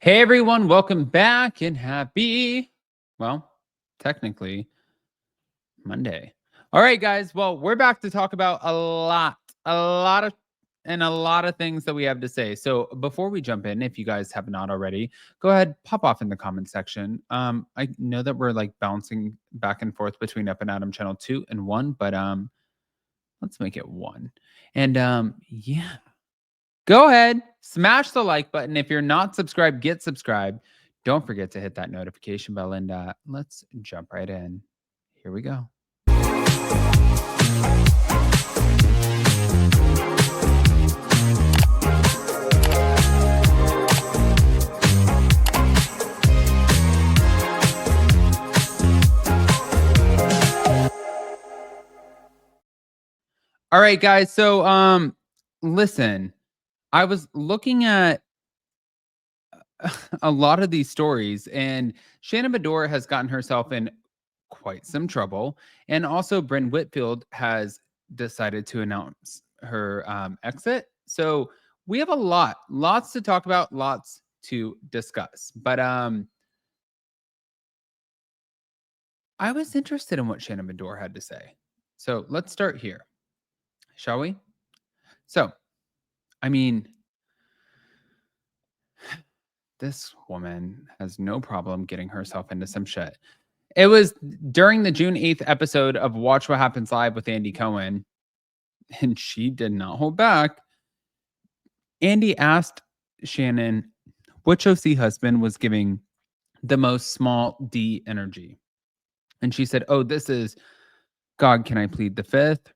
Hey everyone, welcome back and happy, well, technically Monday. All right, guys. Well, we're back to talk about a lot of things that we have to say. So before we jump in, if you guys have not already, go ahead, pop off in the comment section. I know that we're like bouncing back and forth between Up and Adam channel 2 and 1, but let's make it 1. And yeah. Go ahead, smash the like button. If you're not subscribed, get subscribed. Don't forget to hit that notification bell, and let's jump right in. Here we go. All right, guys. So listen, I was looking at a lot of these stories, and Shannon Beador has gotten herself in quite some trouble. And also, Brynn Whitfield has decided to announce her exit. So we have lots to talk about, lots to discuss. But I was interested in what Shannon Beador had to say. So let's start here, shall we? So, I mean, this woman has no problem getting herself into some shit. It was during the June 8th episode of Watch What Happens Live with Andy Cohen, and she did not hold back. Andy asked Shannon which OC husband was giving the most small D energy. And she said, "Oh, this is God, can I plead the fifth?"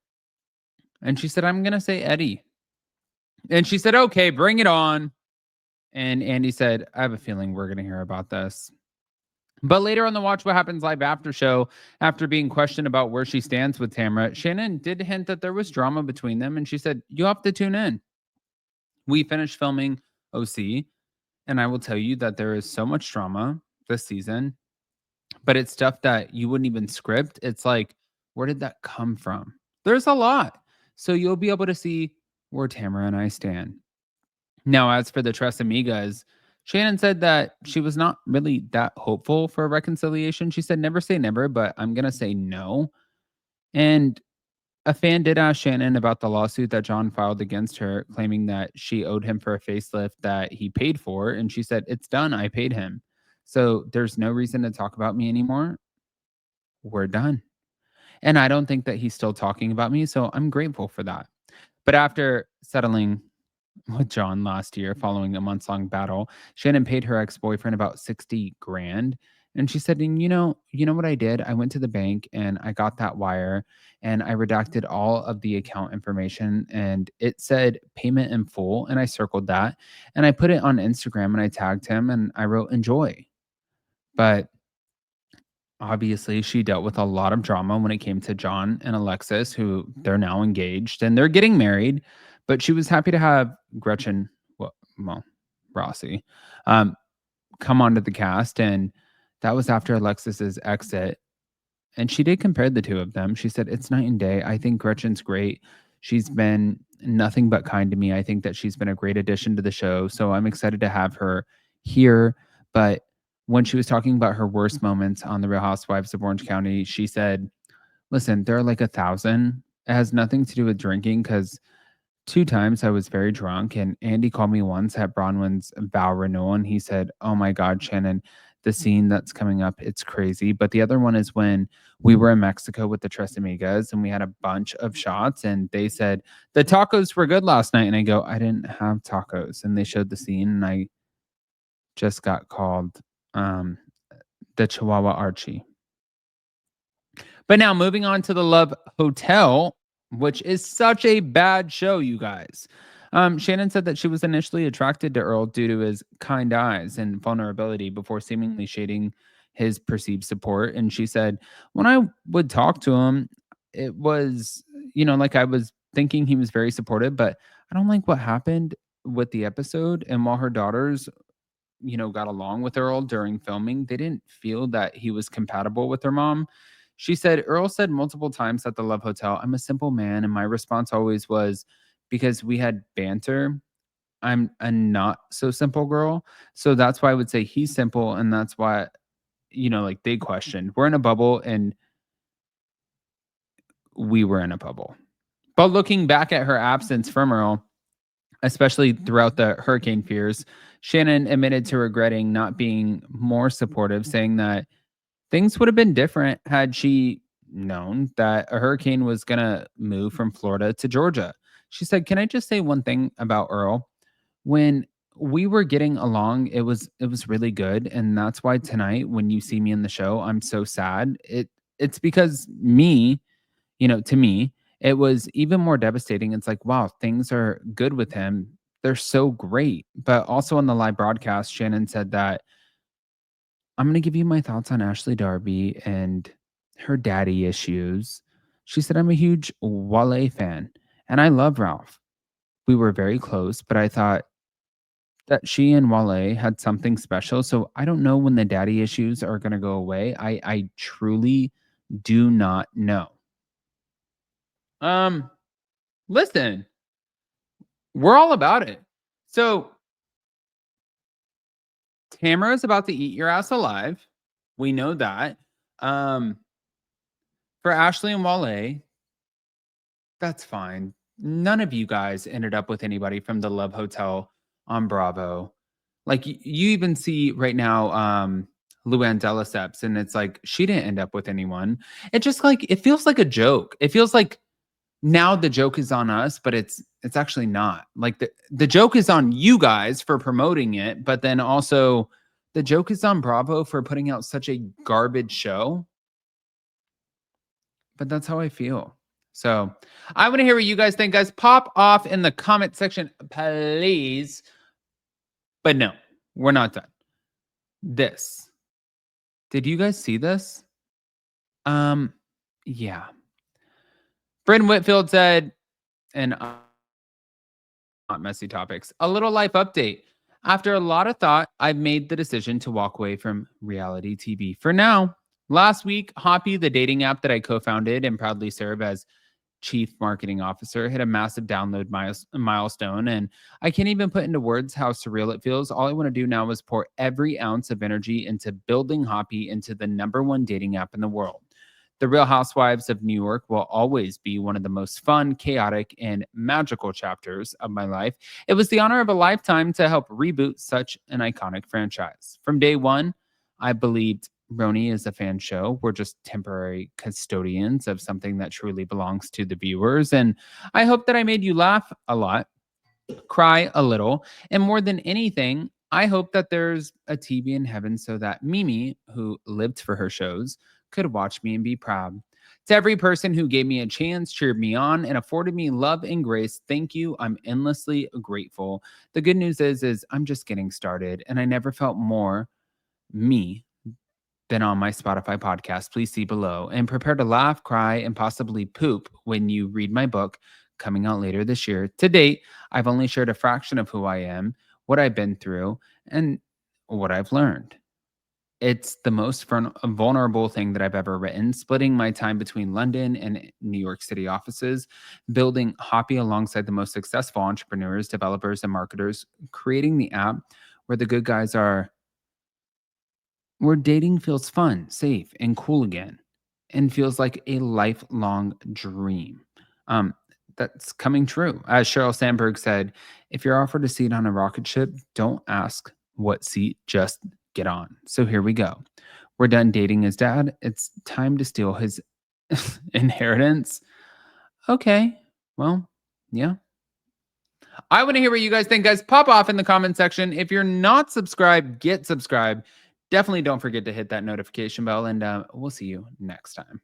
And she said, "I'm going to say Eddie." And she said, "Okay, bring it on." And Andy said, "I have a feeling we're going to hear about this." But later on the Watch What Happens Live after show, after being questioned about where she stands with Tamra, Shannon did hint that there was drama between them. And she said, "You have to tune in." We finished filming OC, and I will tell you that there is so much drama this season, but it's stuff that you wouldn't even script. It's like, where did that come from? There's a lot. So you'll be able to see where Tamara and I stand. Now, as for the Tres Amigas, Shannon said that she was not really that hopeful for a reconciliation. She said, "Never say never, but I'm going to say no." And a fan did ask Shannon about the lawsuit that John filed against her, claiming that she owed him for a facelift that he paid for. And she said, "It's done. I paid him. So there's no reason to talk about me anymore. We're done." And I don't think that he's still talking about me. So I'm grateful for that. But after settling with John last year following a months-long battle, Shannon paid her ex-boyfriend about 60 grand. And she said, "And you know what I did? I went to the bank and I got that wire and I redacted all of the account information and it said payment in full and I circled that and I put it on Instagram and I tagged him and I wrote enjoy." But obviously she dealt with a lot of drama when it came to John and Alexis, who they're now engaged and they're getting married. But she was happy to have Gretchen, well, Rossi, um, come onto the cast. And that was after Alexis's exit. And she did compare the two of them. She said, "It's night and day. I think Gretchen's great. She's been nothing but kind to me. I think that she's been a great addition to the show. So I'm excited to have her here." But when she was talking about her worst moments on the Real Housewives of Orange County, she said, "Listen, there are like 1,000. It has nothing to do with drinking because 2 times I was very drunk, and Andy called me once at Bronwyn's vow renewal, and he said, 'Oh my God, Shannon, the scene that's coming up, it's crazy.' But the other one is when we were in Mexico with the Tres Amigas, and we had a bunch of shots, and they said, 'The tacos were good last night.' And I go, 'I didn't have tacos.' And they showed the scene, and I just got called um, the Chihuahua Archie." But now moving on to the Love Hotel, which is such a bad show, you guys. Shannon said that she was initially attracted to Earl due to his kind eyes and vulnerability before seemingly shading his perceived support. And she said, "When I would talk to him, it was, like I was thinking he was very supportive, but I don't like what happened with the episode. And while her daughters, got along with Earl during filming, they didn't feel that he was compatible with their mom." She said, "Earl said multiple times at the Love Hotel, 'I'm a simple man.' And my response always was, because we had banter, I'm a not so simple girl. So that's why I would say he's simple. And that's why, like they questioned. We're in a bubble and we were in a bubble. But looking back at her absence from Earl, especially throughout the hurricane fears, Shannon admitted to regretting not being more supportive, saying that things would have been different had she known that a hurricane was going to move from Florida to Georgia. She said, "Can I just say one thing about Earl? When we were getting along, it was really good, and that's why tonight when you see me in the show, I'm so sad. It's because to me, it was even more devastating. It's like, wow, things are good with him. They're so great." But also on the live broadcast, Shannon said that I'm going to give you my thoughts on Ashley Darby and her daddy issues. She said, "I'm a huge Wale fan and I love Ralph. We were very close, but I thought that she and Wale had something special. So I don't know when the daddy issues are going to go away. I truly do not know." Um, Listen, we're all about it. So Tamara is about to eat your ass alive. We know that. Um, for Ashley and Wale, that's fine. None of you guys ended up with anybody from the Love Hotel on Bravo. Like you even see right now, Luann de Lesseps, and it's like she didn't end up with anyone. It just like it feels like a joke. It feels like now the joke is on us, but it's actually not. Like the joke is on you guys for promoting it, but then also the joke is on Bravo for putting out such a garbage show. But that's how I feel. So I want to hear what you guys think, guys. Pop off in the comment section, please. But no, we're not done. This. Did you guys see this? Yeah. Brynn Whitfield said, and not messy topics, a little life update. After a lot of thought, I've made the decision to walk away from reality TV for now. Last week, Hoppy, the dating app that I co-founded and proudly serve as chief marketing officer, hit a massive download milestone, and I can't even put into words how surreal it feels. All I want to do now is pour every ounce of energy into building Hoppy into the #1 dating app in the world. The Real Housewives of New York will always be one of the most fun, chaotic, and magical chapters of my life. It was the honor of a lifetime to help reboot such an iconic franchise. From day one, I believed RHONY is a fan show. We're just temporary custodians of something that truly belongs to the viewers. And I hope that I made you laugh a lot, cry a little, and more than anything, I hope that there's a TV in heaven so that Mimi, who lived for her shows, could watch me and be proud. To every person who gave me a chance, cheered me on, and afforded me love and grace, thank you. I'm endlessly grateful. The good news is I'm just getting started, and I never felt more me than on my Spotify podcast. Please see below and prepare to laugh, cry, and possibly poop when you read my book coming out later this year. To date, I've only shared a fraction of who I am, what I've been through, and what I've learned. It's the most vulnerable thing that I've ever written, splitting my time between London and New York City offices, building Hoppy alongside the most successful entrepreneurs, developers, and marketers, creating the app where the good guys are, where dating feels fun, safe, and cool again, and feels like a lifelong dream. That's coming true. As Sheryl Sandberg said, if you're offered a seat on a rocket ship, don't ask what seat, just get on. So here we go. We're done dating his dad. It's time to steal his inheritance. Okay. Well, yeah. I want to hear what you guys think, guys. Pop off in the comment section. If you're not subscribed, get subscribed. Definitely don't forget to hit that notification bell, and we'll see you next time.